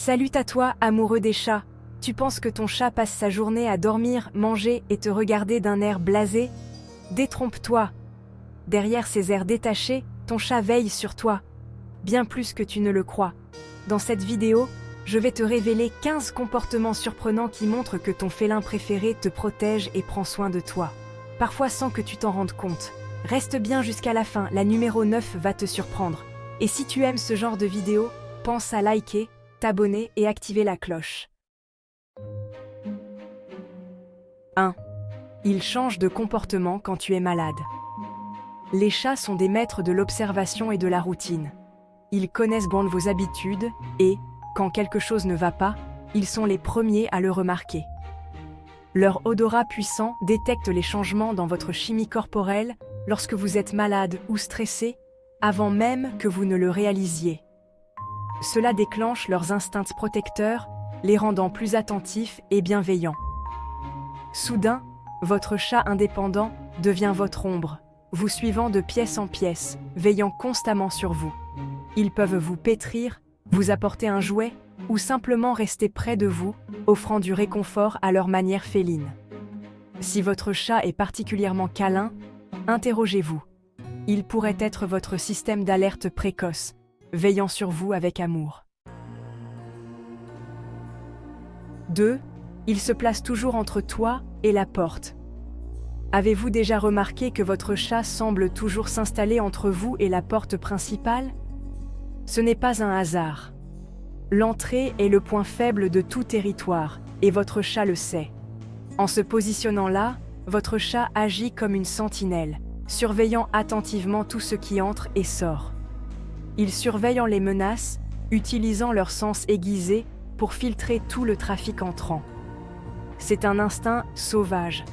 Salut à toi, amoureux des chats. Tu penses que ton chat passe sa journée à dormir, manger et te regarder d'un air blasé? Détrompe-toi. Derrière ces airs détachés, ton chat veille sur toi. Bien plus que tu ne le crois. Dans cette vidéo, je vais te révéler 15 comportements surprenants qui montrent que ton félin préféré te protège et prend soin de toi. Parfois sans que tu t'en rendes compte. Reste bien jusqu'à la fin, la numéro 9 va te surprendre. Et si tu aimes ce genre de vidéo, pense à liker, t'abonner et activer la cloche. 1. Ils changent de comportement quand tu es malade. Les chats sont des maîtres de l'observation et de la routine. Ils connaissent bien vos habitudes et, quand quelque chose ne va pas, ils sont les premiers à le remarquer. Leur odorat puissant détecte les changements dans votre chimie corporelle lorsque vous êtes malade ou stressé, avant même que vous ne le réalisiez. Cela déclenche leurs instincts protecteurs, les rendant plus attentifs et bienveillants. Soudain, votre chat indépendant devient votre ombre, vous suivant de pièce en pièce, veillant constamment sur vous. Ils peuvent vous pétrir, vous apporter un jouet ou simplement rester près de vous, offrant du réconfort à leur manière féline. Si votre chat est particulièrement câlin, interrogez-vous. Il pourrait être votre système d'alerte précoce, veillant sur vous avec amour. 2. Il se place toujours entre toi et la porte. Avez-vous déjà remarqué que votre chat semble toujours s'installer entre vous et la porte principale? Ce n'est pas un hasard. L'entrée est le point faible de tout territoire, et votre chat le sait. En se positionnant là, votre chat agit comme une sentinelle, surveillant attentivement tout ce qui entre et sort. Ils surveillent les menaces, utilisant leur sens aiguisé pour filtrer tout le trafic entrant. C'est un instinct sauvage.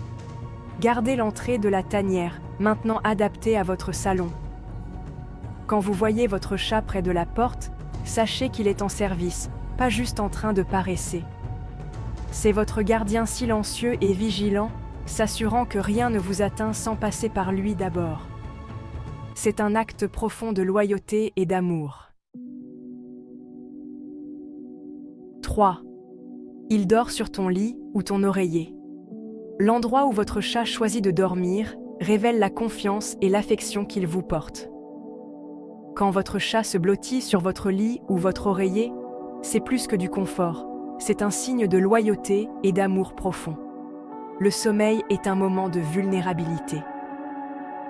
Gardez l'entrée de la tanière, maintenant adaptée à votre salon. Quand vous voyez votre chat près de la porte, sachez qu'il est en service, pas juste en train de paresser. C'est votre gardien silencieux et vigilant, s'assurant que rien ne vous atteint sans passer par lui d'abord. C'est un acte profond de loyauté et d'amour. 3. Il dort sur ton lit ou ton oreiller. L'endroit où votre chat choisit de dormir révèle la confiance et l'affection qu'il vous porte. Quand votre chat se blottit sur votre lit ou votre oreiller, c'est plus que du confort, c'est un signe de loyauté et d'amour profond. Le sommeil est un moment de vulnérabilité.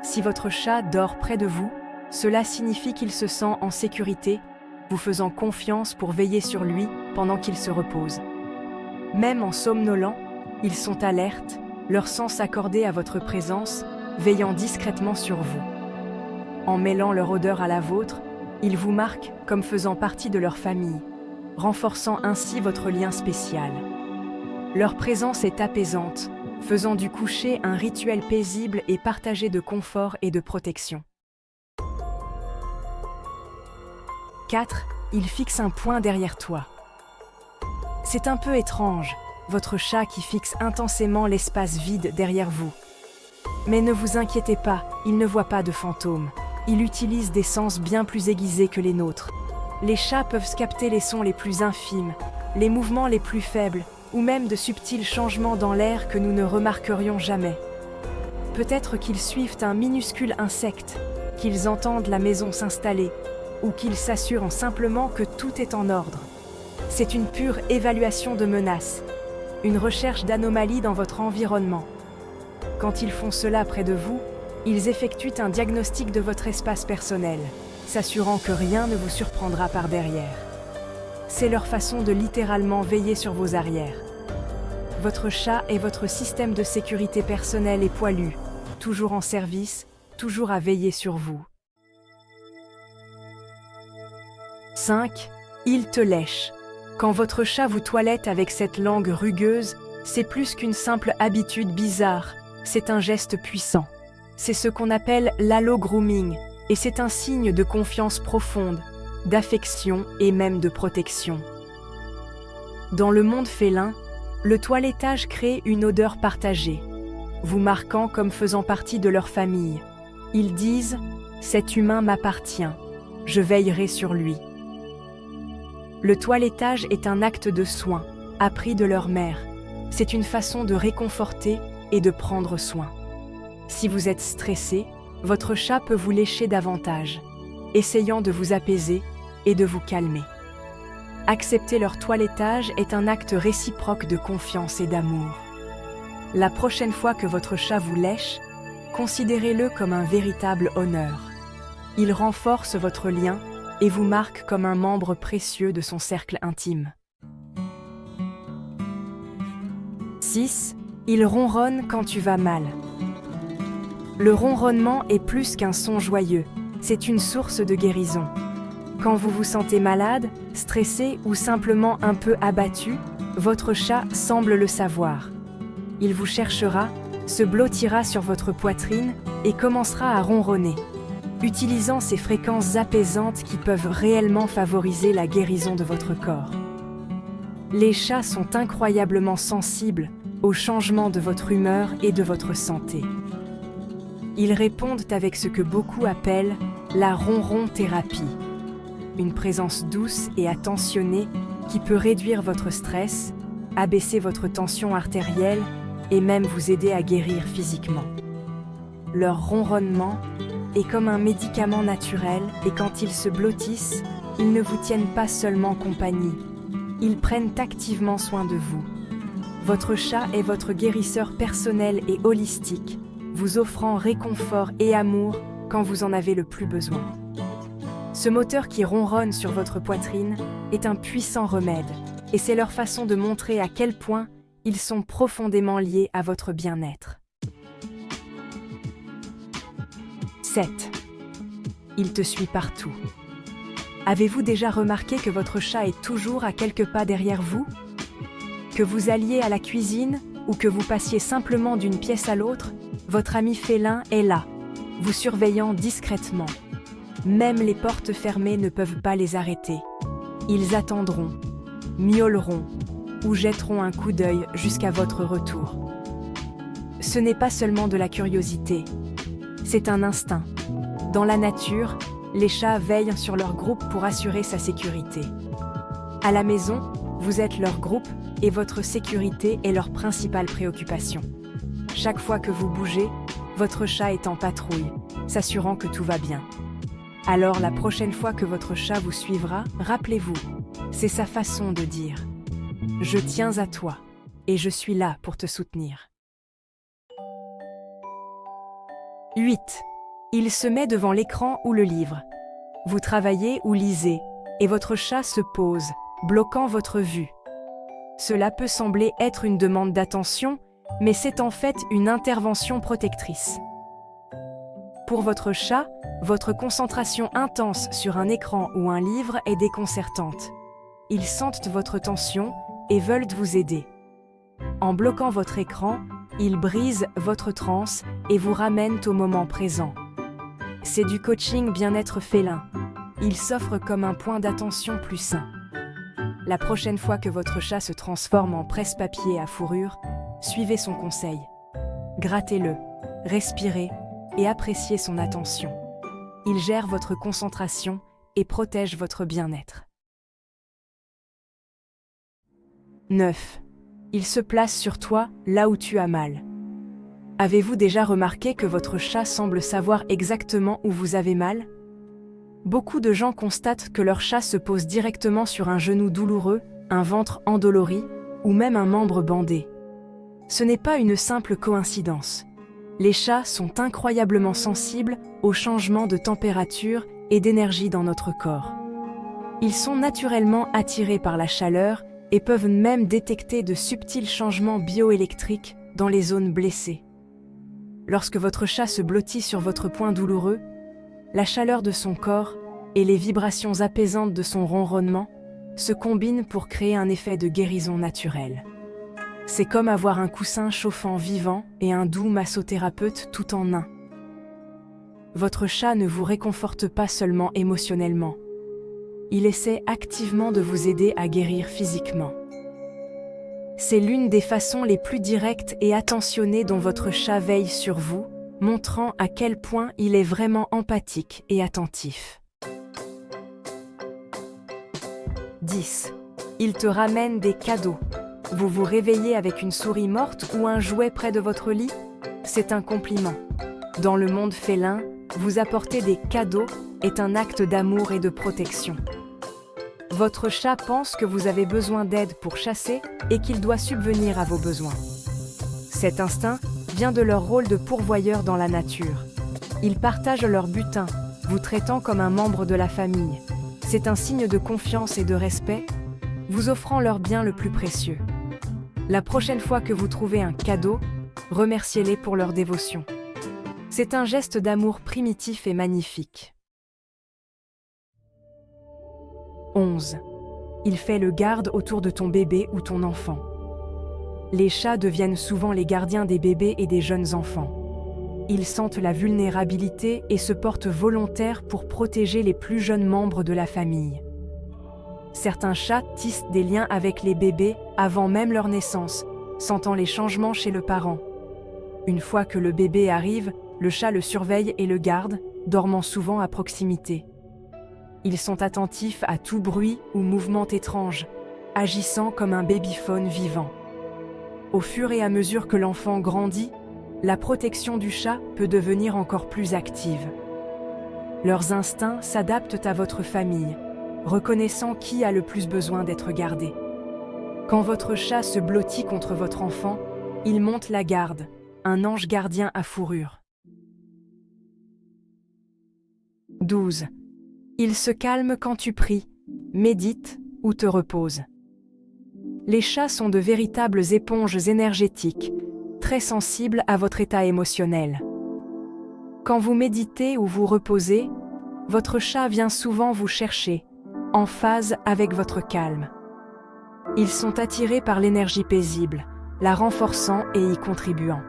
Si votre chat dort près de vous, cela signifie qu'il se sent en sécurité, vous faisant confiance pour veiller sur lui pendant qu'il se repose. Même en somnolant, ils sont alertes, leur sens accordé à votre présence, veillant discrètement sur vous. En mêlant leur odeur à la vôtre, ils vous marquent comme faisant partie de leur famille, renforçant ainsi votre lien spécial. Leur présence est apaisante, faisant du coucher un rituel paisible et partagé de confort et de protection. 4. Il fixe un point derrière toi. C'est un peu étrange, votre chat qui fixe intensément l'espace vide derrière vous. Mais ne vous inquiétez pas, il ne voit pas de fantômes. Il utilise des sens bien plus aiguisés que les nôtres. Les chats peuvent capter les sons les plus infimes, les mouvements les plus faibles, ou même de subtils changements dans l'air que nous ne remarquerions jamais. Peut-être qu'ils suivent un minuscule insecte, qu'ils entendent la maison s'installer, ou qu'ils s'assurent simplement que tout est en ordre. C'est une pure évaluation de menaces, une recherche d'anomalies dans votre environnement. Quand ils font cela près de vous, ils effectuent un diagnostic de votre espace personnel, s'assurant que rien ne vous surprendra par derrière. C'est leur façon de littéralement veiller sur vos arrières. Votre chat est votre système de sécurité personnel et poilu, toujours en service, toujours à veiller sur vous. 5. Il te lèche. Quand votre chat vous toilette avec cette langue rugueuse, c'est plus qu'une simple habitude bizarre, c'est un geste puissant. C'est ce qu'on appelle l'allo-grooming, et c'est un signe de confiance profonde, d'affection et même de protection. Dans le monde félin, le toilettage crée une odeur partagée, vous marquant comme faisant partie de leur famille. Ils disent « Cet humain m'appartient, je veillerai sur lui ». Le toilettage est un acte de soin, appris de leur mère. C'est une façon de réconforter et de prendre soin. Si vous êtes stressé, votre chat peut vous lécher davantage, essayant de vous apaiser et de vous calmer. Accepter leur toilettage est un acte réciproque de confiance et d'amour. La prochaine fois que votre chat vous lèche, considérez-le comme un véritable honneur. Il renforce votre lien et vous marque comme un membre précieux de son cercle intime. 6. Il ronronne quand tu vas mal. Le ronronnement est plus qu'un son joyeux, c'est une source de guérison. Quand vous vous sentez malade, stressé ou simplement un peu abattu, votre chat semble le savoir. Il vous cherchera, se blottira sur votre poitrine et commencera à ronronner, utilisant ces fréquences apaisantes qui peuvent réellement favoriser la guérison de votre corps. Les chats sont incroyablement sensibles aux changements de votre humeur et de votre santé. Ils répondent avec ce que beaucoup appellent la ronron-thérapie, une présence douce et attentionnée qui peut réduire votre stress, abaisser votre tension artérielle et même vous aider à guérir physiquement. Leur ronronnement est comme un médicament naturel et quand ils se blottissent, ils ne vous tiennent pas seulement compagnie, ils prennent activement soin de vous. Votre chat est votre guérisseur personnel et holistique, vous offrant réconfort et amour quand vous en avez le plus besoin. Ce moteur qui ronronne sur votre poitrine est un puissant remède, et c'est leur façon de montrer à quel point ils sont profondément liés à votre bien-être. 7. Il te suit partout. Avez-vous déjà remarqué que votre chat est toujours à quelques pas derrière vous ? Que vous alliez à la cuisine ou que vous passiez simplement d'une pièce à l'autre, votre ami félin est là, vous surveillant discrètement. Même les portes fermées ne peuvent pas les arrêter. Ils attendront, miauleront ou jetteront un coup d'œil jusqu'à votre retour. Ce n'est pas seulement de la curiosité, c'est un instinct. Dans la nature, les chats veillent sur leur groupe pour assurer sa sécurité. À la maison, vous êtes leur groupe et votre sécurité est leur principale préoccupation. Chaque fois que vous bougez, votre chat est en patrouille, s'assurant que tout va bien. Alors la prochaine fois que votre chat vous suivra, rappelez-vous, c'est sa façon de dire « Je tiens à toi et je suis là pour te soutenir ». 8. Il se met devant l'écran ou le livre. Vous travaillez ou lisez et votre chat se pose, bloquant votre vue. Cela peut sembler être une demande d'attention, mais c'est en fait une intervention protectrice. Pour votre chat, votre concentration intense sur un écran ou un livre est déconcertante. Ils sentent votre tension et veulent vous aider. En bloquant votre écran, ils brisent votre transe et vous ramènent au moment présent. C'est du coaching bien-être félin. Il s'offre comme un point d'attention plus sain. La prochaine fois que votre chat se transforme en presse-papier à fourrure, suivez son conseil. Grattez-le, respirez et appréciez son attention. Il gère votre concentration et protège votre bien-être. 9. Il se place sur toi là où tu as mal. Avez-vous déjà remarqué que votre chat semble savoir exactement où vous avez mal ? Beaucoup de gens constatent que leur chat se pose directement sur un genou douloureux, un ventre endolori ou même un membre bandé. Ce n'est pas une simple coïncidence. Les chats sont incroyablement sensibles aux changements de température et d'énergie dans notre corps. Ils sont naturellement attirés par la chaleur et peuvent même détecter de subtils changements bioélectriques dans les zones blessées. Lorsque votre chat se blottit sur votre point douloureux, la chaleur de son corps et les vibrations apaisantes de son ronronnement se combinent pour créer un effet de guérison naturelle. C'est comme avoir un coussin chauffant vivant et un doux massothérapeute tout en un. Votre chat ne vous réconforte pas seulement émotionnellement. Il essaie activement de vous aider à guérir physiquement. C'est l'une des façons les plus directes et attentionnées dont votre chat veille sur vous, montrant à quel point il est vraiment empathique et attentif. 10. Il te ramène des cadeaux. Vous vous réveillez avec une souris morte ou un jouet près de votre lit? C'est un compliment. Dans le monde félin, vous apporter des cadeaux est un acte d'amour et de protection. Votre chat pense que vous avez besoin d'aide pour chasser et qu'il doit subvenir à vos besoins. Cet instinct vient de leur rôle de pourvoyeur dans la nature. Ils partagent leur butin, vous traitant comme un membre de la famille. C'est un signe de confiance et de respect, vous offrant leur bien le plus précieux. La prochaine fois que vous trouvez un cadeau, remerciez-les pour leur dévotion. C'est un geste d'amour primitif et magnifique. 11. Il fait le garde autour de ton bébé ou ton enfant. Les chats deviennent souvent les gardiens des bébés et des jeunes enfants. Ils sentent la vulnérabilité et se portent volontaires pour protéger les plus jeunes membres de la famille. Certains chats tissent des liens avec les bébés avant même leur naissance, sentant les changements chez le parent. Une fois que le bébé arrive, le chat le surveille et le garde, dormant souvent à proximité. Ils sont attentifs à tout bruit ou mouvement étrange, agissant comme un babyphone vivant. Au fur et à mesure que l'enfant grandit, la protection du chat peut devenir encore plus active. Leurs instincts s'adaptent à votre famille, reconnaissant qui a le plus besoin d'être gardé. Quand votre chat se blottit contre votre enfant, il monte la garde, un ange gardien à fourrure. 12. Il se calme quand tu pries, médites ou te reposes. Les chats sont de véritables éponges énergétiques, très sensibles à votre état émotionnel. Quand vous méditez ou vous reposez, votre chat vient souvent vous chercher, en phase avec votre calme. Ils sont attirés par l'énergie paisible, la renforçant et y contribuant.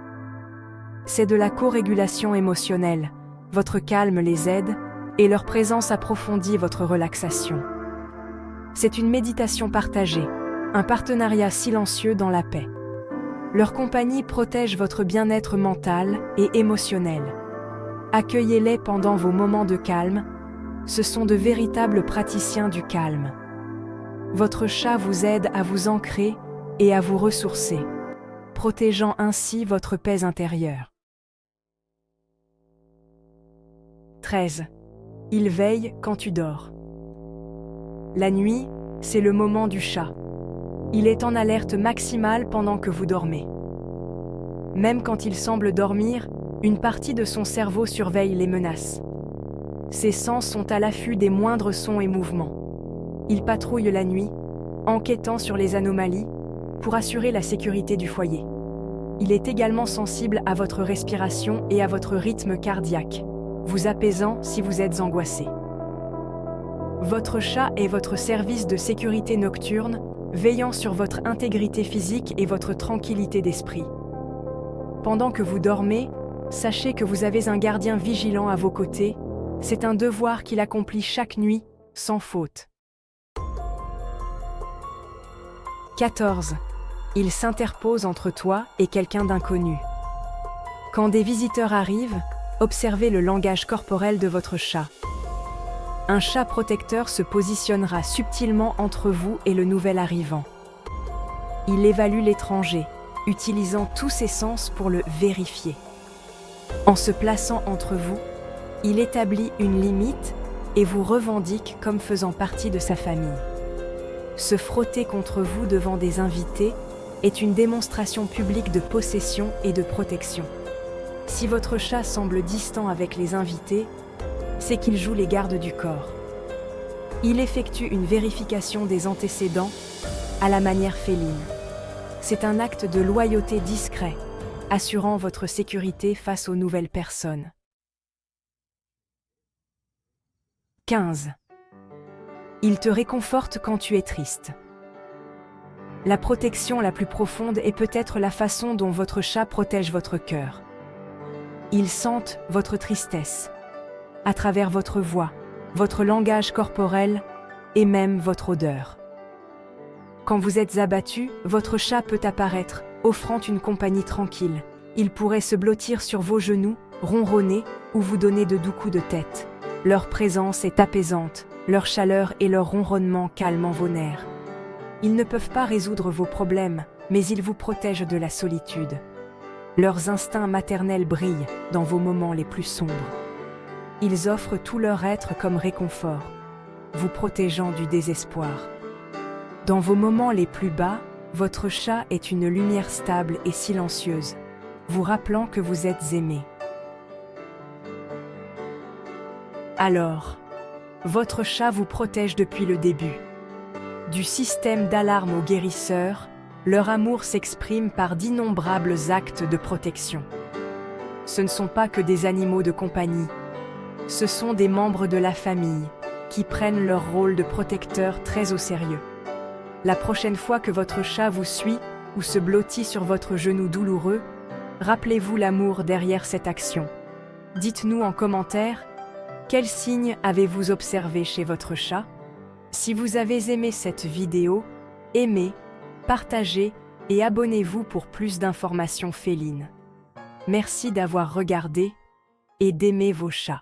C'est de la co-régulation émotionnelle, votre calme les aide et leur présence approfondit votre relaxation. C'est une méditation partagée, un partenariat silencieux dans la paix. Leur compagnie protège votre bien-être mental et émotionnel. Accueillez-les pendant vos moments de calme, ce sont de véritables praticiens du calme. Votre chat vous aide à vous ancrer et à vous ressourcer, protégeant ainsi votre paix intérieure. 13. Il veille quand tu dors. La nuit, c'est le moment du chat. Il est en alerte maximale pendant que vous dormez. Même quand il semble dormir, une partie de son cerveau surveille les menaces. Ses sens sont à l'affût des moindres sons et mouvements. Il patrouille la nuit, enquêtant sur les anomalies, pour assurer la sécurité du foyer. Il est également sensible à votre respiration et à votre rythme cardiaque, vous apaisant si vous êtes angoissé. Votre chat est votre service de sécurité nocturne, veillant sur votre intégrité physique et votre tranquillité d'esprit. Pendant que vous dormez, sachez que vous avez un gardien vigilant à vos côtés, c'est un devoir qu'il accomplit chaque nuit, sans faute. 14. Il s'interpose entre toi et quelqu'un d'inconnu. Quand des visiteurs arrivent, observez le langage corporel de votre chat. Un chat protecteur se positionnera subtilement entre vous et le nouvel arrivant. Il évalue l'étranger, utilisant tous ses sens pour le vérifier. En se plaçant entre vous, il établit une limite et vous revendique comme faisant partie de sa famille. Se frotter contre vous devant des invités est une démonstration publique de possession et de protection. Si votre chat semble distant avec les invités, c'est qu'il joue les gardes du corps. Il effectue une vérification des antécédents à la manière féline. C'est un acte de loyauté discret, assurant votre sécurité face aux nouvelles personnes. 15. Il te réconforte quand tu es triste. La protection la plus profonde est peut-être la façon dont votre chat protège votre cœur. Il sente votre tristesse, à travers votre voix, votre langage corporel et même votre odeur. Quand vous êtes abattu, votre chat peut apparaître, offrant une compagnie tranquille. Il pourrait se blottir sur vos genoux, ronronner ou vous donner de doux coups de tête. Leur présence est apaisante, Leur chaleur et leur ronronnement calment vos nerfs. Ils ne peuvent pas résoudre vos problèmes, mais ils vous protègent de la solitude. Leurs instincts maternels brillent dans vos moments les plus sombres. Ils offrent tout leur être comme réconfort, vous protégeant du désespoir. Dans vos moments les plus bas, votre chat est une lumière stable et silencieuse, vous rappelant que vous êtes aimé. Alors, votre chat vous protège depuis le début. Du système d'alarme aux guérisseurs, leur amour s'exprime par d'innombrables actes de protection. Ce ne sont pas que des animaux de compagnie, ce sont des membres de la famille qui prennent leur rôle de protecteur très au sérieux. La prochaine fois que votre chat vous suit ou se blottit sur votre genou douloureux, rappelez-vous l'amour derrière cette action. Dites-nous en commentaire, quels signes avez-vous observé chez votre chat? Si vous avez aimé cette vidéo, aimez, partagez et abonnez-vous pour plus d'informations félines. Merci d'avoir regardé et d'aimer vos chats.